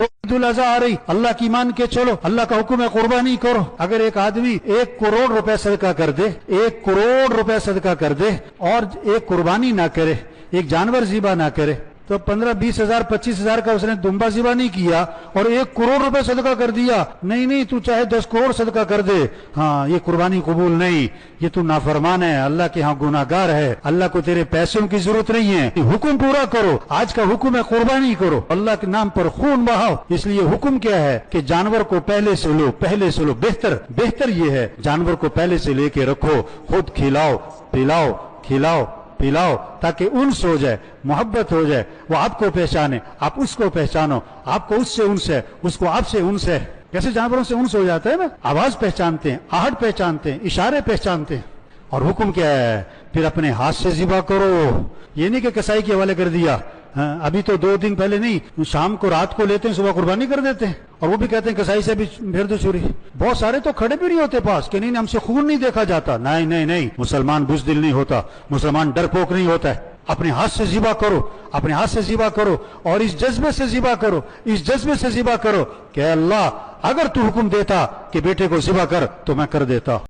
ईद उल अज़हा आ रही, अल्लाह की मान के चलो, अल्लाह का हुक्म है कुर्बानी करो। अगर एक आदमी 1 करोड़ रुपए सदका कर दे, 1 करोड़ रुपए सदका कर दे और एक कुर्बानी ना करे, एक जानवर ज़िबा ना करे, तो 15-20 हजार 25 हजार का उसने दुम्बा ज़िबा नहीं किया और 1 करोड़ रुपए सदका कर दिया। नहीं, तू चाहे 10 करोड़ सदका कर दे, हाँ ये कुर्बानी कबूल नहीं, ये तू नाफरमान है, अल्लाह के यहाँ गुनाहगार है, अल्लाह को तेरे पैसों की जरूरत नहीं है, हुक्म पूरा करो। आज का हुक्म है कुर्बानी करो, अल्लाह के नाम पर खून बहाओ। इसलिए हुक्म क्या है कि जानवर को पहले से लो, पहले से लो। बेहतर ये है जानवर को पहले से लेके रखो, खुद खिलाओ पिलाओ, ताकि उनस हो जाए, मोहब्बत हो जाए, वो आपको पहचाने, आप उसको पहचानो, आपको उससे उनस है, उसको आपसे उनस है। जैसे जानवरों से उनस हो जाता है ना, आवाज पहचानते हैं, आहट पहचानते हैं, इशारे पहचानते हैं। और हुक्म क्या है, फिर अपने हाथ से ज़िबा करो। ये नहीं कि कसाई के हवाले कर दिया। हाँ, अभी तो 2 दिन पहले नहीं, शाम को रात को लेते हैं, सुबह कुर्बानी कर देते हैं, और वो भी कहते हैं कसाई से भी फिर दो छुरी। बहुत सारे तो खड़े भी नहीं होते पास कि नहीं हमसे खून नहीं देखा जाता। नहीं, मुसलमान बुज़दिल नहीं होता, मुसलमान डरपोक नहीं होता है। अपने हाथ से ज़िबा करो, अपने हाथ से ज़िबा करो और इस जज्बे से ज़िबा करो, इस जज्बे से ज़िबा करो कि अल्लाह अगर तू हुक्म देता कि बेटे को ज़िबा कर तो मैं कर देता।